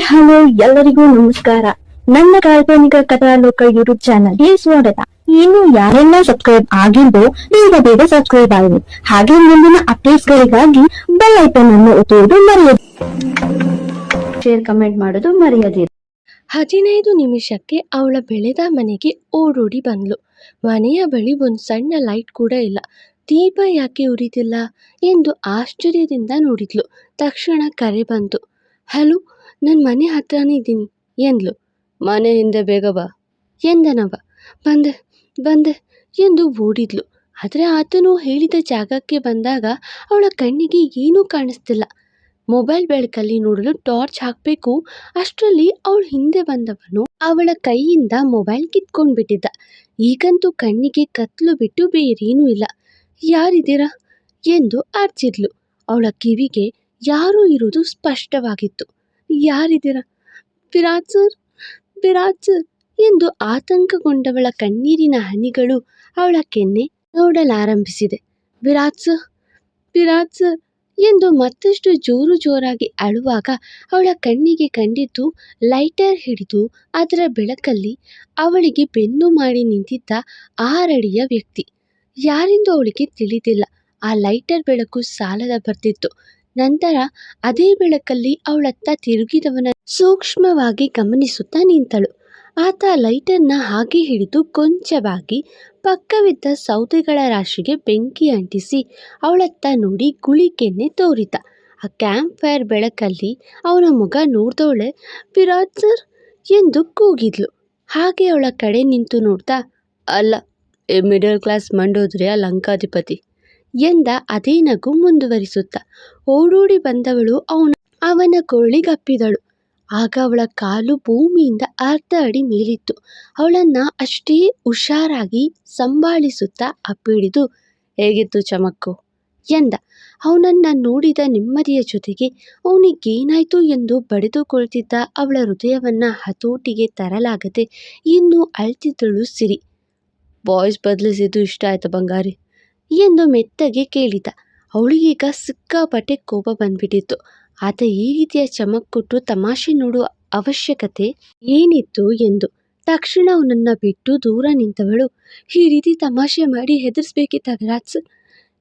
Hello ಎಲ್ಲರಿಗೂ ನಮಸ್ಕಾರ. ನನ್ನ ಕಾಲ್ಪನಿಕ ಕಥಾಲೋಕ ಯೂಟ್ಯೂಬ್ ಚಾನಲ್ಗೆ ಸ್ವಾಗತ. ಇನ್ನು ಯಾರೆಲ್ಲ ಸಬ್ಸ್ಕ್ರೈಬ್ ಆಗಿದ್ದು ಬೇಗ ಸಬ್ಸ್ಕ್ರೈಬ್ ಆಗಿ, ಹಾಗೆ ಮುಂದಿನ ಅಪ್ಡೇಟ್ಸ್ ಗಳಿಗಾಗಿ ಬೆಲ್ ಐಕಾನ್ ಅನ್ನು ಒತ್ತುವುದು ಮರೆಯದಿರಿ. ಶೇರ್ ಕಮೆಂಟ್ ಮಾಡೋದು ಮರೆಯದಿರಿ. 15 ನಿಮಿಷಕ್ಕೆ ಅವಳ ಬೆಳೆದ ಮನೆಗೆ ಓಡೋಡಿ ಬಂದ್ಲು. ಮನೆಯ ಬಳಿ ಒಂದು ಸಣ್ಣ ಲೈಟ್ ಕೂಡ ಇಲ್ಲ. ದೀಪ ಯಾಕೆ ಉರಿತಿಲ್ಲ ಎಂದು ಆಶ್ಚರ್ಯದಿಂದ ನೋಡಿದ್ಲು. ತಕ್ಷಣ ಕರೆ ಬಂತು. ಹಲೋ, ನನ್ನ ಮನೆ ಹತ್ರನೇ ಇದ್ದೀನಿ ಎಂದ್ಲು. ಮನೆ ಹಿಂದೆ ಬೇಗ ಬಾ ಎಂದನವ. ಬಂದೆ ಬಂದೆ ಎಂದು ಓಡಿದ್ಲು. ಆದರೆ ಆತನು ಹೇಳಿದ ಜಾಗಕ್ಕೆ ಬಂದಾಗ ಅವಳ ಕಣ್ಣಿಗೆ ಏನೂ ಕಾಣಿಸ್ತಿಲ್ಲ. ಮೊಬೈಲ್ ಬೆಳಕಲ್ಲಿ ನೋಡಲು ಟಾರ್ಚ್ ಹಾಕಬೇಕು. ಅಷ್ಟರಲ್ಲಿ ಅವಳ ಹಿಂದೆ ಬಂದವನು ಅವಳ ಕೈಯಿಂದ ಮೊಬೈಲ್ ಕಿತ್ಕೊಂಡ್ಬಿಟ್ಟಿದ್ದ. ಈಗಂತೂ ಕಣ್ಣಿಗೆ ಕತ್ಲು ಬಿಟ್ಟು ಬೇರೇನೂ ಇಲ್ಲ. ಯಾರಿದ್ದೀರಾ ಎಂದು ಅರ್ಚಿದ್ಲು. ಅವಳ ಕಿವಿಗೆ ಯಾರೋ ಇರೋದು ಸ್ಪಷ್ಟವಾಗಿತ್ತು. ಯಾರಿದ್ದೀರಾ? ವಿರಾಜ್ ಸರ್, ವಿರಾಜ್ ಸರ್ ಎಂದು ಆತಂಕಗೊಂಡವಳ ಕಣ್ಣೀರಿನ ಹನಿಗಳು ಅವಳ ಕೆನ್ನೆ ನೋಡಲಾರಂಭಿಸಿದೆ. ವಿರಾಜ್ ಸರ್, ವಿರಾಜ್ ಸರ್ ಎಂದು ಮತ್ತಷ್ಟು ಜೋರಾಗಿ ಅಳುವಾಗ ಅವಳ ಕಣ್ಣಿಗೆ ಕಂಡಿದ್ದು ಲೈಟರ್ ಹಿಡಿದು ಅದರ ಬೆಳಕಲ್ಲಿ ಅವಳಿಗೆ ಬೆನ್ನು ಮಾಡಿ ನಿಂತಿದ್ದ 6 ಅಡಿಯ ವ್ಯಕ್ತಿ. ಯಾರೆಂದು ಅವಳಿಗೆ ತಿಳಿದಿಲ್ಲ. ಆ ಲೈಟರ್ ಬೆಳಕು ಸಾಲದ ಬರ್ತಿತ್ತು. ನಂತರ ಅದೇ ಬೆಳಕಲ್ಲಿ ಅವಳತ್ತ ತಿರುಗಿದವನ ಸೂಕ್ಷ್ಮವಾಗಿ ಗಮನಿಸುತ್ತಾ ನಿಂತಳು. ಆತ ಲೈಟರ್ನ ಹಾಗೆ ಹಿಡಿದು ಕೊಂಚವಾಗಿ ಪಕ್ಕವಿದ್ದ ಸೌದೆಗಳ ರಾಶಿಗೆ ಬೆಂಕಿ ಅಂಟಿಸಿ ಅವಳತ್ತ ನೋಡಿ ಗುಳಿಕೆನ್ನೆ ತೋರಿದ. ಆ ಕ್ಯಾಂಪ್ ಫೈರ್ ಬೆಳಕಲ್ಲಿ ಅವನ ಮುಖ ನೋಡ್ದವಳೆ ವಿರಾಜ್ ಸರ್ ಎಂದು ಕೂಗಿದ್ಲು. ಹಾಗೆ ಅವಳ ಕಡೆ ನಿಂತು ನೋಡ್ತಾ, ಅಲ್ಲ, ಈ ಮಿಡಲ್ ಕ್ಲಾಸ್ ಮಂಡೋದ್ರಿಯ ಲಂಕಾಧಿಪತಿ ಎಂದ ಅದೇ ನಗು ಮುಂದುವರಿಸುತ್ತ. ಓಡೋಡಿ ಬಂದವಳು ಅವನ ಕೊರಳಿಗಪ್ಪಿದಳು. ಆಗ ಅವಳ ಕಾಲು ಭೂಮಿಯಿಂದ 1/2 ಅಡಿ ಮೇಲಿತ್ತು. ಅವಳನ್ನ ಅಷ್ಟೇ ಹುಷಾರಾಗಿ ಸಂಭಾಳಿಸುತ್ತಾ ಅಪ್ಪಿಡಿದು, ಹೇಗಿತ್ತು ಚಮಕ್ಕು ಎಂದ. ಅವನನ್ನ ನೋಡಿದ ನೆಮ್ಮದಿಯ ಜೊತೆಗೆ ಅವನಿಗೇನಾಯ್ತು ಎಂದು ಬಡಿದುಕೊಳ್ತಿದ್ದ ಅವಳ ಹೃದಯವನ್ನ ಹತೋಟಿಗೆ ತರಲಾಗದೆ ಇನ್ನೂ ಅಳ್ತಿದ್ದಳು ಸಿರಿ. ಬಾಯ್ಸ್ ಬದಲಿಸಿದ್ದು ಇಷ್ಟ ಆಯ್ತು ಬಂಗಾರಿ ಎಂದು ಮೆತ್ತಗೆ ಕೇಳಿದ. ಅವಳಿಗೀಗ ಸಿಕ್ಕಾಪಟ್ಟೆ ಕೋಪ ಬಂದ್ಬಿಟ್ಟಿತ್ತು. ಆತ ಈ ರೀತಿಯ ಚಮಕ್ ಕೊಟ್ಟು ತಮಾಷೆ ನೋಡುವ ಅವಶ್ಯಕತೆ ಏನಿತ್ತು ಎಂದು. ತಕ್ಷಣ ಅವನನ್ನ ಬಿಟ್ಟು ದೂರ ನಿಂತವಳು, ಈ ರೀತಿ ತಮಾಷೆ ಮಾಡಿ ಹೆದರ್ಸ್ಬೇಕಿತ್ತ ವಿರಾಜ್ ಸರ್?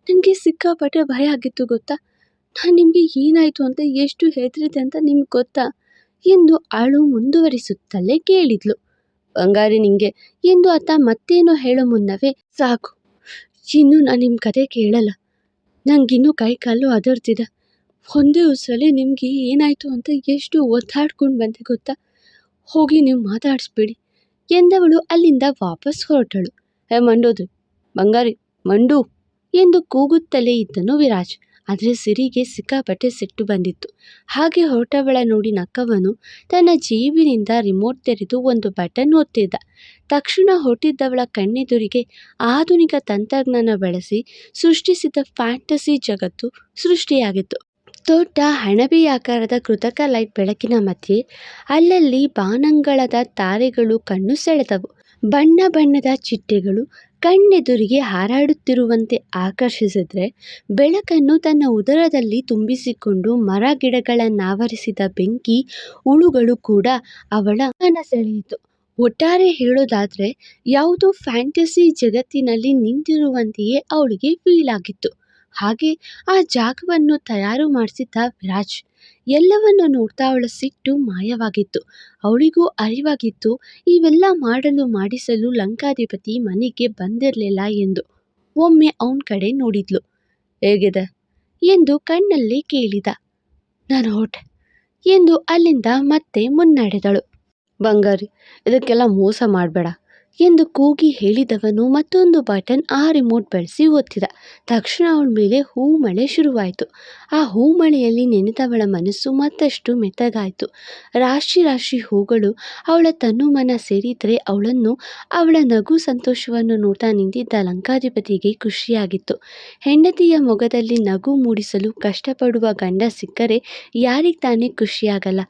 ನನಗೆ ಸಿಕ್ಕಾಪಟ್ಟೆ ಭಯ ಆಗಿತ್ತು ಗೊತ್ತಾ? ನಾನು ನಿಮಗೆ ಏನಾಯ್ತು ಅಂತ ಎಷ್ಟು ಹೆದರಿದೆ ಅಂತ ನಿಮ್ಗೆ ಗೊತ್ತಾ ಎಂದು ಅಳು ಮುಂದುವರಿಸುತ್ತಲೇ ಕೇಳಿದ್ಲು. ಬಂಗಾರಿ ನಿಂಗೆ ಎಂದು ಆತ ಮತ್ತೇನೋ ಹೇಳೋ ಮುನ್ನವೇ, ಸಾಕು, ಇನ್ನು ನಾನು ನಿಮ್ಮ ಕತೆ ಕೇಳಲ್ಲ. ನನಗಿನ್ನೂ ಕೈ ಕಾಲು ಅದರ್ತಿದೆ. ಒಂದೇ ಉಸಿರಲ್ಲಿ ನಿಮಗೆ ಏನಾಯಿತು ಅಂತ ಎಷ್ಟು ಒದ್ದಾಡ್ಕೊಂಡು ಬಂದೆ ಗೊತ್ತಾ? ಹೋಗಿ ನೀವು ಮಾತಾಡಿಸ್ಬೇಡಿ ಎಂದವಳು ಅಲ್ಲಿಂದ ವಾಪಸ್ ಹೊರಟಳು. ಮಂಡೋದ್ರಿ, ಬಂಗಾರಿ, ಮಂಡು ಎಂದು ಕೂಗುತ್ತಲೇ ಇದ್ದನು ವಿರಾಜ್. ಆದರೆ ಸಿರಿಗೆ ಸಿಕ್ಕಾಪಟ್ಟೆ ಸಿಟ್ಟು ಬಂದಿತ್ತು. ಹಾಗೆ ಹೊರಟವಳ ನೋಡಿ ನಕ್ಕವನು ತನ್ನ ಜೇಬಿನಿಂದ ರಿಮೋಟ್ ತೆರೆದು ಒಂದು ಬಟನ್ ಒತ್ತಿದ್ದ. ತಕ್ಷಣ ಹೊರಟಿದ್ದವಳ ಕಣ್ಣೆದುರಿಗೆ ಆಧುನಿಕ ತಂತ್ರಜ್ಞಾನ ಬಳಸಿ ಸೃಷ್ಟಿಸಿದ ಫ್ಯಾಂಟಸಿ ಜಗತ್ತು ಸೃಷ್ಟಿಯಾಗಿತ್ತು. ದೊಡ್ಡ ಹಣಬೆಯಾಕಾರದ ಕೃತಕ ಲೈಟ್ ಬೆಳಕಿನ ಮಧ್ಯೆ ಅಲ್ಲಲ್ಲಿ ಬಾನಂಗಳದ ತಾರೆಗಳು ಕಣ್ಣು ಸೆಳೆದವು. ಬಣ್ಣ ಬಣ್ಣದ ಚಿಟ್ಟೆಗಳು ಕಣ್ಣೆದುರಿಗೆ ಹಾರಾಡುತ್ತಿರುವಂತೆ ಆಕರ್ಷಿಸಿದ್ರೆ, ಬೆಳಕನ್ನು ತನ್ನ ಉದರದಲ್ಲಿ ತುಂಬಿಸಿಕೊಂಡು ಮರ ಗಿಡಗಳನ್ನಾವರಿಸಿದ ಬೆಂಕಿ ಹುಳುಗಳು ಕೂಡ ಅವಳ ಗಮನ ಸೆಳೆಯಿತು. ಒಟ್ಟಾರೆ ಹೇಳೋದಾದ್ರೆ ಯಾವುದೋ ಫ್ಯಾಂಟಸಿ ಜಗತ್ತಿನಲ್ಲಿ ನಿಂತಿರುವಂತೆಯೇ ಅವಳಿಗೆ ಫೀಲ್ ಆಗಿತ್ತು. ಹಾಗೆ ಆ ಜಾಗವನ್ನು ತಯಾರು ಮಾಡಿಸಿದ್ದ ವಿರಾಜ್. ಎಲ್ಲವನ್ನು ನೋಡ್ತಾ ಅವಳ ಸಿಟ್ಟು ಮಾಯವಾಗಿತ್ತು. ಅವಳಿಗೂ ಅರಿವಾಗಿತ್ತು ಇವೆಲ್ಲ ಮಾಡಿಸಲು ಲಂಕಾಧಿಪತಿ ಮನೆಗೆ ಬಂದಿರಲಿಲ್ಲ ಎಂದು. ಒಮ್ಮೆ ಅವನ ಕಡೆ ನೋಡಿದ್ಲು. ಹೇಗಿದೆ ಎಂದು ಕಣ್ಣಲ್ಲಿ ಕೇಳಿದ. ನಾನು ಹೊರಟೆ ಎಂದು ಅಲ್ಲಿಂದ ಮತ್ತೆ ಮುನ್ನಡೆದಳು. ಬಂಗಾರಿ, ಇದಕ್ಕೆಲ್ಲ ಮೋಸ ಮಾಡಬೇಡ ಎಂದು ಕೂಗಿ ಹೇಳಿದವನು ಮತ್ತೊಂದು ಬಟನ್ ಆ ರಿಮೋಟ್ ಬಳಸಿ ಒತ್ತಿದ. ತಕ್ಷಣ ಅವಳ ಮೇಲೆ ಹೂಮಳೆ ಶುರುವಾಯಿತು. ಆ ಹೂಮಳೆಯಲ್ಲಿ ನೆನೆದವಳ ಮನಸ್ಸು ಮತ್ತಷ್ಟು ಮೆತ್ತಗಾಯಿತು. ರಾಶಿ ರಾಶಿ ಹೂಗಳು ಅವಳ ತನುಮನ ಸೇರಿದ್ರೆ ಅವಳ ನಗು ಸಂತೋಷವನ್ನು ನೋಡ್ತಾ ನಿಂತಿದ್ದ ಲಂಕಾಧಿಪತಿಗೆ ಖುಷಿಯಾಗಿತ್ತು. ಹೆಂಡತಿಯ ಮೊಗದಲ್ಲಿ ನಗು ಮೂಡಿಸಲು ಕಷ್ಟಪಡುವ ಗಂಡ ಸಿಕ್ಕರೆ ಯಾರಿಗೆ ತಾನೇ ಖುಷಿಯಾಗಲ್ಲ?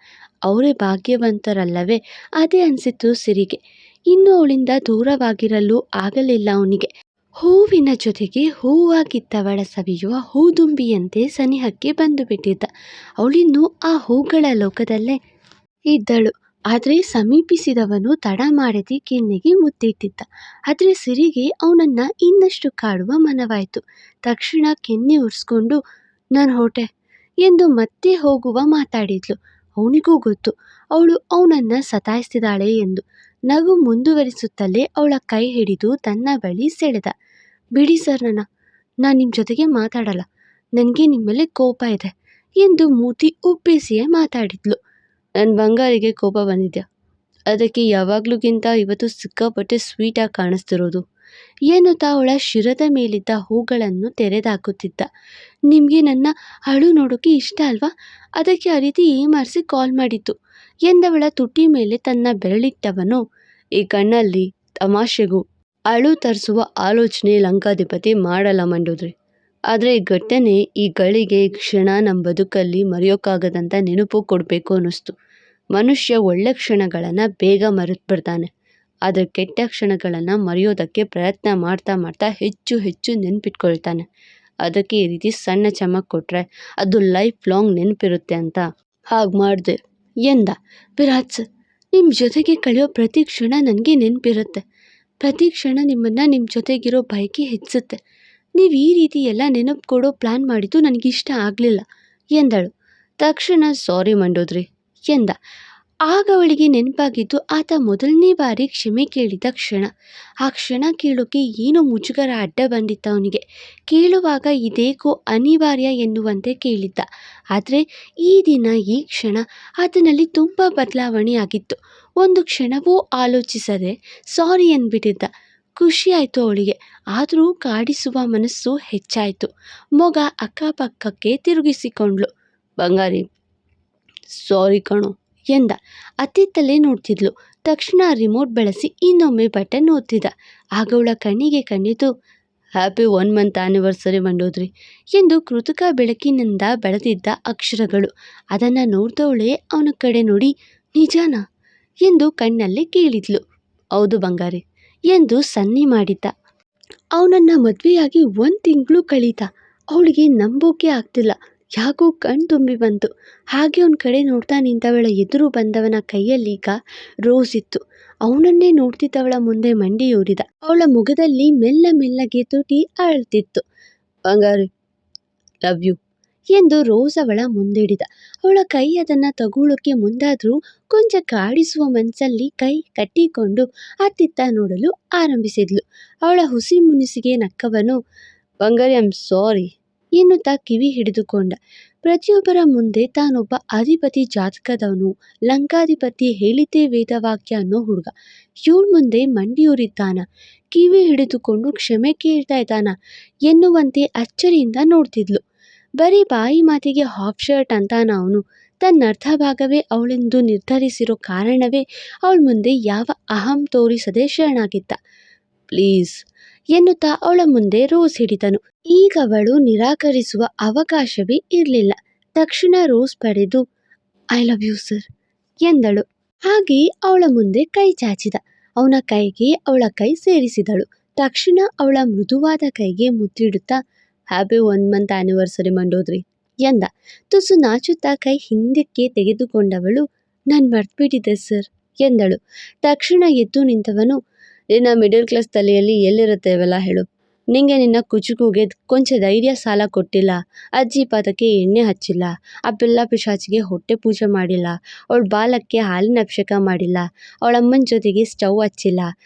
ಅವರೇ ಭಾಗ್ಯವಂತರಲ್ಲವೇ? ಅದೇ ಅನಿಸಿತು ಸಿರಿಗೆ. ಇನ್ನು ಅವಳಿಂದ ದೂರವಾಗಿರಲು ಆಗಲಿಲ್ಲ ಅವನಿಗೆ. ಹೂವಿನ ಜೊತೆಗೆ ಹೂವಾಗಿದ್ದವಳ ಸವಿಯುವ ಹೂದುಂಬಿಯಂತೆ ಸನಿಹಕ್ಕೆ ಬಂದು ಬಿಟ್ಟಿದ್ದ. ಅವಳಿನ್ನೂ ಆ ಹೂಗಳ ಲೋಕದಲ್ಲೇ ಇದ್ದಳು. ಆದರೆ ಸಮೀಪಿಸಿದವನು ತಡ ಮಾಡದೆ ಕೆನ್ನೆಗೆ ಮುತ್ತಿಟ್ಟಿದ್ದ. ಆದರೆ ಸಿರಿಗೆ ಅವನನ್ನ ಇನ್ನಷ್ಟು ಕಾಡುವ ಮನವಾಯಿತು. ತಕ್ಷಣ ಕೆನ್ನೆ ಒರೆಸ್ಕೊಂಡು ನಾನು ಹೊರಟೆ ಎಂದು ಮತ್ತೆ ಹೋಗುವ ಮಾತಾಡಿದ್ಲು. ಅವನಿಗೂ ಗೊತ್ತು ಅವಳು ಅವನನ್ನ ಸತಾಯಿಸ್ತಿದ್ದಾಳೆ ಎಂದು. ನಗು ಮುಂದುವರಿಸುತ್ತಲೇ ಅವಳ ಕೈ ಹಿಡಿದು ತನ್ನ ಬಳಿ ಸೆಳೆದ. ಬಿಡಿ ಸರ್, ನಾನು ನಿಮ್ಮ ಜೊತೆಗೆ ಮಾತಾಡಲ್ಲ. ನನಗೆ ನಿಮ್ಮ ಮೇಲೆ ಕೋಪ ಇದೆ ಎಂದು ಮೂತಿ ಉಬ್ಬಿಸಿಯೇ ಮಾತಾಡಿದ್ಲು. ನನ್ನ ಬಂಗಾರಿಗೆ ಕೋಪ ಬಂದಿದ್ಯಾ? ಅದಕ್ಕೆ ಯಾವಾಗ್ಲೂಗಿಂತ ಇವತ್ತು ಸಿಕ್ಕಾಪಟ್ಟೆ ಸ್ವೀಟಾಗಿ ಕಾಣಿಸ್ತಿರೋದು ಎನ್ನುತ್ತಾ ಅವಳ ಶಿರದ ಮೇಲಿದ್ದ ಹೂಗಳನ್ನು ತೆರೆದಾಕುತ್ತಿದ್ದ. ನಿಮಗೆ ನನ್ನ ಅಳು ನೋಡೋಕೆ ಇಷ್ಟ ಅಲ್ವಾ? ಅದಕ್ಕೆ ಆ ರೀತಿ ಏಮಾರಿಸಿ ಕಾಲ್ ಮಾಡಿದ್ದು ಎಂದವಳ ತುಟಿ ಮೇಲೆ ತನ್ನ ಬೆರಳಿಟ್ಟವನು, ಈ ಕಣ್ಣಲ್ಲಿ ತಮಾಷೆಗೂ ಅಳು ತರಿಸುವ ಆಲೋಚನೆ ಲಂಕಾಧಿಪತಿ ಮಾಡಲ್ಲ ಮಂಡೋದ್ರಿ. ಆದರೆ ಈ ಘಟನೆ, ಈ ಗಳಿಗೆ, ಈ ಕ್ಷಣ ನಮ್ಮ ಬದುಕಲ್ಲಿ ಮರೆಯೋಕ್ಕಾಗದಂಥ ನೆನಪು ಕೊಡಬೇಕು ಅನ್ನಿಸ್ತು. ಮನುಷ್ಯ ಒಳ್ಳೆ ಕ್ಷಣಗಳನ್ನು ಬೇಗ ಮರೆತುಬಿಡ್ತಾನೆ, ಆದರೆ ಕೆಟ್ಟ ಕ್ಷಣಗಳನ್ನು ಮರೆಯೋದಕ್ಕೆ ಪ್ರಯತ್ನ ಮಾಡ್ತಾ ಮಾಡ್ತಾ ಹೆಚ್ಚು ಹೆಚ್ಚು ನೆನಪಿಟ್ಕೊಳ್ತಾನೆ. ಅದಕ್ಕೆ ಈ ರೀತಿ ಸಣ್ಣ ಚಮಕ್ ಕೊಟ್ಟರೆ ಅದು ಲೈಫ್ ಲಾಂಗ್ ನೆನಪಿರುತ್ತೆ ಅಂತ ಹಾಗೆ ಮಾಡಿದೆ ಎಂದ. ವಿರಾಜ್ ಸರ್, ನಿಮ್ಮ ಜೊತೆಗೆ ಕಳೆಯೋ ಪ್ರತಿ ಕ್ಷಣ ನನಗೆ ನೆನಪಿರುತ್ತೆ. ಪ್ರತಿ ಕ್ಷಣ ನಿಮ್ಮನ್ನು ನಿಮ್ಮ ಜೊತೆಗಿರೋ ಬಯಕೆ ಹೆಚ್ಚುತ್ತೆ. ನೀವು ಈ ರೀತಿ ಎಲ್ಲ ನೆನಪು ಕೊಡೋ ಪ್ಲ್ಯಾನ್ ಮಾಡಿದ್ದು ನನಗಿಷ್ಟ ಆಗಲಿಲ್ಲ ಎಂದಳು. ತಕ್ಷಣ ಸಾರಿ ಮಂಡೋದ್ರಿ ಎಂದ. ಆಗ ಅವಳಿಗೆ ನೆನಪಾಗಿದ್ದು ಆತ ಮೊದಲನೇ ಬಾರಿ ಕ್ಷಮೆ ಕೇಳಿದ ಕ್ಷಣ. ಆ ಕ್ಷಣ ಕೇಳೋಕೆ ಏನೋ ಮುಜುಗರ ಅಡ್ಡ ಬಂದಿತ್ತ ಅವನಿಗೆ. ಕೇಳುವಾಗ ಇದೇಕೋ ಅನಿವಾರ್ಯ ಎನ್ನುವಂತೆ ಕೇಳಿದ್ದ. ಆದರೆ ಈ ದಿನ, ಈ ಕ್ಷಣ ಆತನಲ್ಲಿ ತುಂಬ ಬದಲಾವಣೆಯಾಗಿತ್ತು. ಒಂದು ಕ್ಷಣವೂ ಆಲೋಚಿಸದೆ ಸಾರಿ ಅಂದ್ಬಿಟ್ಟಿದ್ದ. ಖುಷಿಯಾಯಿತು ಅವಳಿಗೆ. ಆದರೂ ಕಾಡಿಸುವ ಮನಸ್ಸು ಹೆಚ್ಚಾಯಿತು. ಮೊಗ ಅಕ್ಕಪಕ್ಕಕ್ಕೆ ತಿರುಗಿಸಿಕೊಂಡ್ಳು. ಬಂಗಾರಿ, ಸಾರಿ ಕಣೋ ಎಂದ. ಅತ್ತಿತ್ತಲೇ ನೋಡ್ತಿದ್ಲು. ತಕ್ಷಣ ರಿಮೋಟ್ ಬಳಸಿ ಇನ್ನೊಮ್ಮೆ ಬಟನ್ ಒತ್ತಿದ. ಆಗ ಅವಳ ಕಣ್ಣಿಗೆ ಕಂಡಿತು ಹ್ಯಾಪಿ 1 ಮಂತ್ ಆ್ಯನಿವರ್ಸರಿ ಮಂಡೋದ್ರಿ ಎಂದು ಕೃತಕ ಬೆಳಕಿನಿಂದ ಬೆಳೆದಿದ್ದ ಅಕ್ಷರಗಳು. ಅದನ್ನು ನೋಡ್ದವಳೇ ಅವನ ಕಡೆ ನೋಡಿ ನಿಜಾನಾ ಎಂದು ಕಣ್ಣಲ್ಲಿ ಕೇಳಿದ್ಲು. ಹೌದು ಬಂಗಾರಿ ಎಂದು ಸನ್ನೆ ಮಾಡಿದ್ದ. ಅವನನ್ನು ಮದುವೆಯಾಗಿ 1 ತಿಂಗಳು ಕಳೀತ. ಅವಳಿಗೆ ನಂಬೋಕೆ ಆಗ್ತಿಲ್ಲ. ಯಾಕೋ ಕಣ್ ತುಂಬಿ ಬಂತು. ಹಾಗೆ ಅವನ ಕಡೆ ನೋಡ್ತಾ ನಿಂತವಳ ಎದುರು ಬಂದವನ ಕೈಯಲ್ಲೀಗ ರೋಸ್ ಇತ್ತು. ಅವನನ್ನೇ ನೋಡ್ತಿದ್ದವಳ ಮುಂದೆ ಮಂಡಿಯೂರಿದ. ಅವಳ ಮುಖದಲ್ಲಿ ಮೆಲ್ಲ ಮೆಲ್ಲಗೆ ತುಟಿ ಅರಳ್ತಿತ್ತು. ಬಂಗಾರಿ, ಲವ್ ಯು ಎಂದು ರೋಸ್ ಅವಳ ಮುಂದಿಡಿದ. ಅವಳ ಕೈ ಅದನ್ನು ತಗೊಳ್ಳೋಕೆ ಮುಂದಾದರೂ ಕೊಂಚ ಕಾಡಿಸುವ ಮನಸ್ಸಲ್ಲಿ ಕೈ ಕಟ್ಟಿಕೊಂಡು ಅತ್ತಿತ್ತ ನೋಡಲು ಆರಂಭಿಸಿದ್ಲು. ಅವಳ ಹುಸಿ ಮುನಿಸಿಗೆ ನಕ್ಕವನು, ಬಂಗಾರಿ ಐ ಆಮ್ ಸಾರಿ ಎನ್ನುತ್ತಾ ಕಿವಿ ಹಿಡಿದುಕೊಂಡ. ಪ್ರತಿಯೊಬ್ಬರ ಮುಂದೆ ತಾನೊಬ್ಬ ಅಧಿಪತಿ ಜಾತಕದವನು, ಲಂಕಾಧಿಪತಿ ಹೇಳಿದ್ದೇ ವೇದವಾಕ್ಯ ಅನ್ನೋ ಹುಡುಗ. ಇವಳ ಮುಂದೆ ಮಂಡಿಯೂರಿದ್ದಾನ, ಕಿವಿ ಹಿಡಿದುಕೊಂಡು ಕ್ಷಮೆ ಕೇಳ್ತಾ ಇದ್ದಾನ ಎನ್ನುವಂತೆ ಅಚ್ಚರಿಯಿಂದ ನೋಡ್ತಿದ್ಲು. ಬರೀ ಬಾಯಿ ಮಾತಿಗೆ ಹಾಫ್ ಶರ್ಟ್ ಅಂತಾನ ಅವನು? ತನ್ನ ಅರ್ಧ ಭಾಗವೇ ಅವಳೆಂದು ನಿರ್ಧರಿಸಿರೋ ಕಾರಣವೇ ಅವಳ ಮುಂದೆ ಯಾವ ಅಹಂ ತೋರಿಸದೆ ಶರಣಾಗಿದ್ದ. ಪ್ಲೀಸ್ ಎನ್ನುತ್ತಾ ಅವಳ ಮುಂದೆ ರೋಸ್ ಹಿಡಿದನು. ಈಗ ಅವಳು ನಿರಾಕರಿಸುವ ಅವಕಾಶವೇ ಇರಲಿಲ್ಲ. ತಕ್ಷಣ ರೋಸ್ ಪಡೆದು ಐ ಲವ್ ಯು ಸರ್ ಎಂದಳು. ಹಾಗೆ ಅವಳ ಮುಂದೆ ಕೈ ಚಾಚಿದ. ಅವನ ಕೈಗೆ ಅವಳ ಕೈ ಸೇರಿಸಿದಳು. ತಕ್ಷಣ ಅವಳ ಮೃದುವಾದ ಕೈಗೆ ಮುತ್ತಿಡುತ್ತಾ ಹ್ಯಾಪಿ 1 ಮಂತ್ ಆ್ಯನಿವರ್ಸರಿ ಮಂಡೋದ್ರಿ ಎಂದ. ತುಸು ನಾಚುತ್ತಾ ಕೈ ಹಿಂದಕ್ಕೆ ತೆಗೆದುಕೊಂಡವಳು ನಾನು ಮರ್ತ್ಬಿಟ್ಟಿದ್ದೆ ಸರ್ ಎಂದಳು. ತಕ್ಷಣ ಎದ್ದು ನಿಂತವನು, ನಿನ್ನ ಮಿಡಲ್ ಕ್ಲಾಸ್ ತಲೆಯಲ್ಲಿ ಎಲ್ಲಿರುತ್ತೆ ಇವೆಲ್ಲ ಹೇಳು. ನಿಂಗೆ ನಿನ್ನ ಕುಚುಕುಗೆ ಕೊಂಚ ಧೈರ್ಯ ಸಾಲ ಕೊಟ್ಟಿಲ್ಲ, ಅಜ್ಜಿ ಪಾದಕ್ಕೆ ಎಣ್ಣೆ ಹಚ್ಚಿಲ್ಲ, ಆ ಪಿಲ್ಲ ಪಿಶಾಚಿಗೆ ಹೊಟ್ಟೆ ಪೂಜೆ ಮಾಡಿಲ್ಲ, ಅವಳ ಬಾಲಕ್ಕೆ ಹಾಲಿನ ಅಭಿಷೇಕ ಮಾಡಿಲ್ಲ, ಅವಳಮ್ಮನ ಜೊತೆಗೆ ಸ್ಟವ್ ಹಚ್ಚಿಲ್ಲ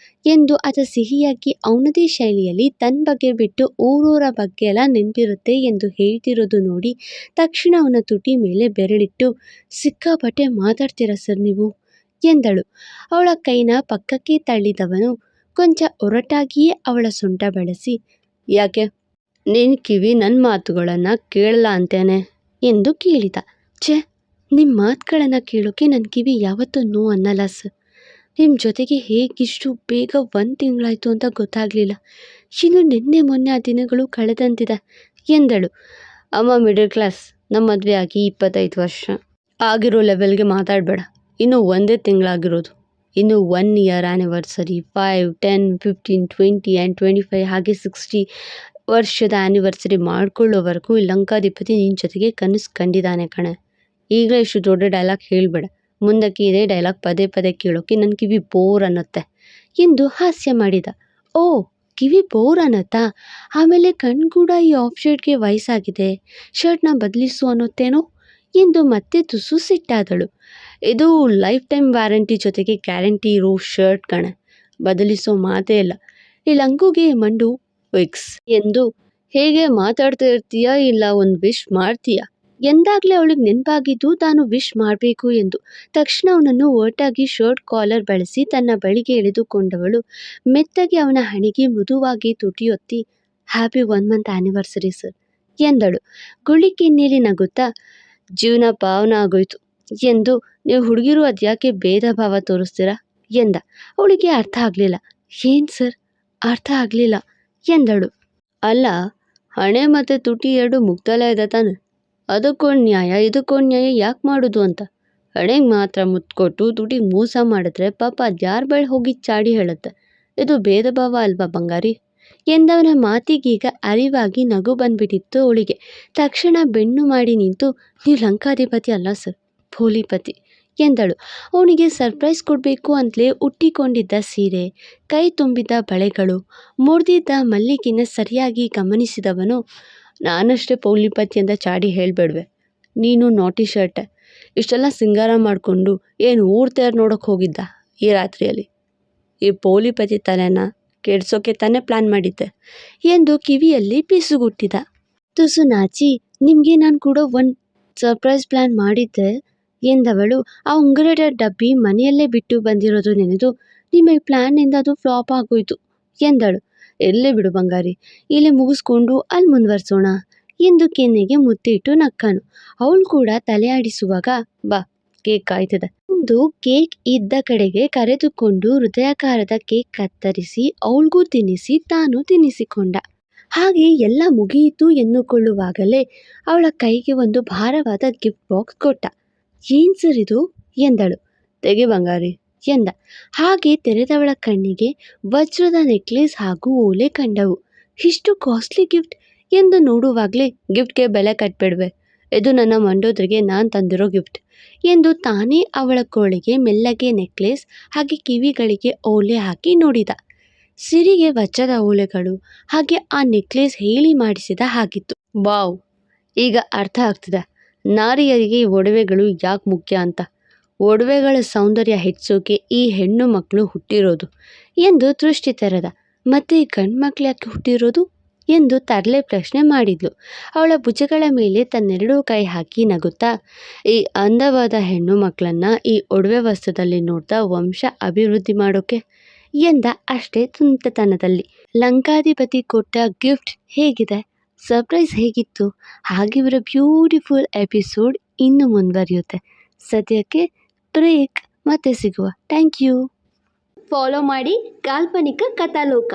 ಎಂದು ಆತ ಸಿಹಿಯಾಗಿ ಅವನದೇ ಶೈಲಿಯಲ್ಲಿ ತನ್ನ ಬಗ್ಗೆ ಬಿಟ್ಟು ಊರೂರ ಬಗ್ಗೆ ಎಲ್ಲ ನೆನಪಿರುತ್ತೆ ಎಂದು ಹೇಳ್ತಿರೋದು ನೋಡಿ ತಕ್ಷಣ ಅವನ ತುಟಿ ಮೇಲೆ ಬೆರಳಿಟ್ಟು ಸಿಕ್ಕಾಪಟ್ಟೆ ಮಾತಾಡ್ತೀರಾ ಸರ್ ನೀವು ಎಂದಳು. ಅವಳ ಕೈನ ಪಕ್ಕಕ್ಕೆ ತಳ್ಳಿದವನು ಕೊಂಚ ಒರಟಾಗಿಯೇ ಅವಳ ಸೊಂಟ ಬಳಸಿ, ಯಾಕೆ ನಿನ್ನ ಕಿವಿ ನನ್ನ ಮಾತುಗಳನ್ನು ಕೇಳಲ್ಲ ಅಂತೇನೆ ಎಂದು ಕೇಳಿದ. ಛೇ, ನಿಮ್ಮ ಮಾತುಗಳನ್ನು ಕೇಳೋಕೆ ನನ್ನ ಕಿವಿ ಯಾವತ್ತೂ ನೋ ಅನ್ನಲ್ಲ ಸರ್. ನಿಮ್ಮ ಜೊತೆಗೆ ಹೇಗಿಷ್ಟು ಬೇಗ 1 ತಿಂಗಳಾಯಿತು ಅಂತ ಗೊತ್ತಾಗಲಿಲ್ಲ. ಇನ್ನು ನಿನ್ನೆ ಮೊನ್ನೆ ಆ ದಿನಗಳು ಕಳೆದಂತಿದೆ ಎಂದಳು. ಅಮ್ಮ ಮಿಡಲ್ ಕ್ಲಾಸ್, ನಮ್ಮ ಮದುವೆ ಆಗಿ 25 ವರ್ಷ ಆಗಿರೋ ಲೆವೆಲ್ಗೆ ಮಾತಾಡಬೇಡ. ಇನ್ನೂ 1 ತಿಂಗಳಾಗಿರೋದು. ಇನ್ನು 1 ಇಯರ್ ಆ್ಯನಿವರ್ಸರಿ, 5, 10, 15, 20 ಆ್ಯಂಡ್ 25 ಹಾಗೆ 60 ವರ್ಷದ ಆ್ಯನಿವರ್ಸರಿ ಮಾಡ್ಕೊಳ್ಳೋವರೆಗೂ ಈ ಲಂಕಾಧಿಪತಿ ನಿನ್ನ ಜೊತೆಗೆ ಕನಸು ಕಂಡಿದ್ದಾನೆ ಕಣೆ. ಈಗಲೇ ಇಷ್ಟು ದೊಡ್ಡ ಡೈಲಾಗ್ ಹೇಳಬೇಡ. ಮುಂದಕ್ಕೆ ಇದೇ ಡೈಲಾಗ್ ಪದೇ ಪದೇ ಕೇಳೋಕೆ ನನ್ನ ಕಿವಿ ಬೋರ್ ಅನ್ನತ್ತೆ ಎಂದು ಹಾಸ್ಯ ಮಾಡಿದ. ಓ, ಕಿವಿ ಬೋರ್ ಅನ್ನತ್ತಾ? ಆಮೇಲೆ ಕಣ್ ಕೂಡ ಈ ಆಫ್ ಶರ್ಟ್ಗೆ ವಯಸ್ಸಾಗಿದೆ, ಶರ್ಟ್ನ ಬದಲಿಸು ಅನ್ನೋತ್ತೇನೋ ಎಂದು ಮತ್ತೆ ತುಸು ಸಿಟ್ಟಾದಳು. ಇದು ಲೈಫ್ ಟೈಮ್ ವ್ಯಾರಂಟಿ ಜೊತೆಗೆ ಗ್ಯಾರಂಟಿ ಇರೋ ಶರ್ಟ್ ಕಣೆ, ಬದಲಿಸೋ ಮಾತೇ ಇಲ್ಲ. ಈ ಲಂಗುಗೆ ಮಂಡು ವಿಕ್ಸ್ ಎಂದು ಹೇಗೆ ಮಾತಾಡ್ತಾ ಇರ್ತೀಯಾ, ಇಲ್ಲ ಒಂದು ವಿಶ್ ಮಾಡ್ತೀಯಾ ಎಂದಾಗಲೇ ಅವಳಿಗೆ ನೆನಪಾಗಿದ್ದು ತಾನು ವಿಶ್ ಮಾಡಬೇಕು ಎಂದು. ತಕ್ಷಣ ಅವನನ್ನು ಒಟ್ಟಾಗಿ ಶರ್ಟ್ ಕಾಲರ್ ಬಳಸಿ ತನ್ನ ಬಳಿಗೆ ಎಳೆದುಕೊಂಡವಳು ಮೆತ್ತಗೆ ಅವನ ಹಣೆಗೆ ಮೃದುವಾಗಿ ತುಟಿಯೊತ್ತಿ ಹ್ಯಾಪಿ 1 month ಆ್ಯನಿವರ್ಸರಿ ಸರ್ ಎಂದಳು. ಗುಳಿಕೆನ್ನೇಲಿ ನಗುತ್ತಾ, ಜೀವನ ಪಾವನ ಆಗೋಯ್ತು ಎಂದು ನೀವು ಹುಡುಗಿರು ಅದ್ಯಾಕೆ ಭೇದ ಭಾವ ತೋರಿಸ್ತೀರಾ ಎಂದ. ಅವಳಿಗೆ ಅರ್ಥ ಆಗಲಿಲ್ಲ. ಏನು ಸರ್, ಅರ್ಥ ಆಗಲಿಲ್ಲ ಎಂದಳು. ಅಲ್ಲ, ಹಣೆ ಮತ್ತು ತುಟಿ ಎರಡು ಮುಗ್ದಲ ಇದೆ ತಾನೆ, ಅದಕ್ಕೊಂದು ನ್ಯಾಯ ಇದಕ್ಕೊಂದು ನ್ಯಾಯ ಯಾಕೆ ಮಾಡೋದು ಅಂತ. ಹಣೆಗೆ ಮಾತ್ರ ಮುತ್ಕೊಟ್ಟು ತುಟಿಗೆ ಮೋಸ ಮಾಡಿದ್ರೆ ಪಾಪ ಅದ್ಯಾರ ಬಳಿ ಹೋಗಿ ಚಾಡಿ ಹೇಳುತ್ತೆ. ಇದು ಭೇದ ಭಾವ ಅಲ್ವಾ ಬಂಗಾರಿ ಎಂದವನ ಮಾತಿಗೀಗ ಅರಿವಾಗಿ ನಗು ಬಂದ್ಬಿಟ್ಟಿತ್ತು ಅವಳಿಗೆ. ತಕ್ಷಣ ಬೆನ್ನು ಮಾಡಿ ನಿಂತು, ನೀವು ಲಂಕಾಧಿಪತಿ ಅಲ್ಲ ಸರ್, ಭೋಲಿಪತಿ ಎಂದಳು. ಅವನಿಗೆ ಸರ್ಪ್ರೈಸ್ ಕೊಡಬೇಕು ಅಂತಲೇ ಉಟ್ಟಿಕೊಂಡಿದ್ದ ಸೀರೆ, ಕೈ ತುಂಬಿದ್ದ ಬಳೆಗಳು, ಮುರಿದಿದ್ದ ಮಲ್ಲಿಗೆನ ಸರಿಯಾಗಿ ಗಮನಿಸಿದವನು, ನಾನಷ್ಟೇ ಪೌಲಿಪತಿ ಅಂತ ಚಾಡಿ ಹೇಳಬೇಡ್ವೆ, ನೀನು ನಾಟಿ ಶರ್ಟೆ, ಇಷ್ಟೆಲ್ಲ ಸಿಂಗಾರ ಮಾಡಿಕೊಂಡು ಏನು ಊರ್ ತೇರು ನೋಡೋಕೆ ಹೋಗಿದ್ದ ಈ ರಾತ್ರಿಯಲ್ಲಿ? ಈ ಪೌಲಿಪತಿ ತಲೆನ ಕೆಡ್ಸೋಕೆ ತಾನೇ ಪ್ಲ್ಯಾನ್ ಮಾಡಿದ್ದೆ ಎಂದು ಕಿವಿಯಲ್ಲಿ ಪಿಸುಗುಟ್ಟಿದ. ತುಸು ನಾಚಿ, ನಿಮಗೆ ನಾನು ಕೂಡ ಒಂದು ಸರ್ಪ್ರೈಸ್ ಪ್ಲ್ಯಾನ್ ಮಾಡಿದ್ದೆ ಎಂದವಳು. ಆ ಉಂಗುರದ ಡಬ್ಬಿ ಮನೆಯಲ್ಲೇ ಬಿಟ್ಟು ಬಂದಿರೋದು ನೆನೆದು, ನಿಮ್ಮ ಪ್ಲ್ಯಾನಿಂದ ಅದು ಫ್ಲಾಪ್ ಆಗೋಯ್ತು ಎಂದಳು. ಎಲ್ಲೇ ಬಿಡು ಬಂಗಾರಿ, ಇಲ್ಲಿ ಮುಗಿಸ್ಕೊಂಡು ಅಲ್ಲಿ ಮುಂದುವರ್ಸೋಣ ಎಂದು ಕೆನ್ನೆಗೆ ಮುತ್ತಿಟ್ಟು ನಕ್ಕನು. ಅವಳು ಕೂಡ ತಲೆ ಆಡಿಸುವಾಗ, ಬಾ ಕೇಕ್ ಕಾಯ್ತಿದೆ ಎಂದು ಕೇಕ್ ಇದ್ದ ಕಡೆಗೆ ಕರೆದುಕೊಂಡು ಹೃದಯಾಕಾರದ ಕೇಕ್ ಕತ್ತರಿಸಿ ಅವಳಿಗೂ ತಿನ್ನಿಸಿ ತಾನು ತಿನ್ನಿಸಿಕೊಂಡ. ಹಾಗೆ ಎಲ್ಲ ಮುಗಿಯಿತು ಎನ್ನುಕೊಳ್ಳುವಾಗಲೇ ಅವಳ ಕೈಗೆ ಒಂದು ಭಾರವಾದ ಗಿಫ್ಟ್ ಬಾಕ್ಸ್ ಕೊಟ್ಟ. ಏನ್ ಸರ್ ಇದು ಎಂದಳು. ತೆಗೆ ಬಂಗಾರಿ ಎಂದ. ಹಾಗೆ ತೆರೆದವಳ ಕಣ್ಣಿಗೆ ವಜ್ರದ ನೆಕ್ಲೇಸ್ ಹಾಗೂ ಓಲೆ ಕಂಡವು. ಇಷ್ಟು ಕಾಸ್ಟ್ಲಿ ಗಿಫ್ಟ್ ಎಂದು ನೋಡುವಾಗಲೇ, ಗಿಫ್ಟ್ಗೆ ಬೆಲೆ ಕಟ್ಬಿಡ್ವೆ, ಇದು ನನ್ನ ಮಂಡೋದ್ರಿಗೆ ನಾನು ತಂದಿರೋ ಗಿಫ್ಟ್ ಎಂದು ತಾನೇ ಅವಳ ಕೋಳಿಗೆ ಮೆಲ್ಲಗೆ ನೆಕ್ಲೇಸ್ ಹಾಗೆ ಕಿವಿಗಳಿಗೆ ಓಲೆ ಹಾಕಿ ನೋಡಿದ. ಸಿರಿಗೆ ವಜ್ರದ ಓಲೆಗಳು ಹಾಗೆ ಆ ನೆಕ್ಲೇಸ್ ಹೇಳಿ ಮಾಡಿಸಿದ ಹಾಗಿತ್ತು. ವಾವ್, ಈಗ ಅರ್ಥ ಆಗ್ತಿದೆ ನಾರಿಯರಿಗೆ ಈ ಒಡವೆಗಳು ಯಾಕೆ ಮುಖ್ಯ ಅಂತ. ಒಡವೆಗಳ ಸೌಂದರ್ಯ ಹೆಚ್ಚೋಕೆ ಈ ಹೆಣ್ಣು ಮಕ್ಕಳು ಹುಟ್ಟಿರೋದು ಎಂದು ದೃಷ್ಟಿ ತೆರೆದ. ಮತ್ತೆ ಈ ಗಂಡು ಮಕ್ಕಳು ಯಾಕೆ ಹುಟ್ಟಿರೋದು ಎಂದು ತರಲೆ ಪ್ರಶ್ನೆ ಮಾಡಿದ್ಲು. ಅವಳ ಭುಜಗಳ ಮೇಲೆ ತನ್ನೆರಡೂ ಕೈ ಹಾಕಿ ನಗುತ್ತಾ, ಈ ಅಂದವಾದ ಹೆಣ್ಣು ಮಕ್ಕಳನ್ನ ಈ ಒಡವೆ ವಸ್ತುದಲ್ಲಿ ನೋಡ್ತಾ ವಂಶ ಅಭಿವೃದ್ಧಿ ಮಾಡೋಕೆ ಎಂದ ಅಷ್ಟೇ ತುಂಟತನದಲ್ಲಿ. ಲಂಕಾಧಿಪತಿ ಕೊಟ್ಟ ಗಿಫ್ಟ್ ಹೇಗಿದೆ, ಸರ್ಪ್ರೈಸ್ ಹೇಗಿತ್ತು, ಹಾಗೆ ಇವರ ಬ್ಯೂಟಿಫುಲ್ ಎಪಿಸೋಡ್ ಇನ್ನು ಮುಂದುವರಿಯುತ್ತೆ. ಸದ್ಯಕ್ಕೆ ಬ್ರೇಕ್, ಮತ್ತೆ ಸಿಗುವ. Thank you. ಫಾಲೋ ಮಾಡಿ ಕಾಲ್ಪನಿಕ ಕಥಾಲೋಕ.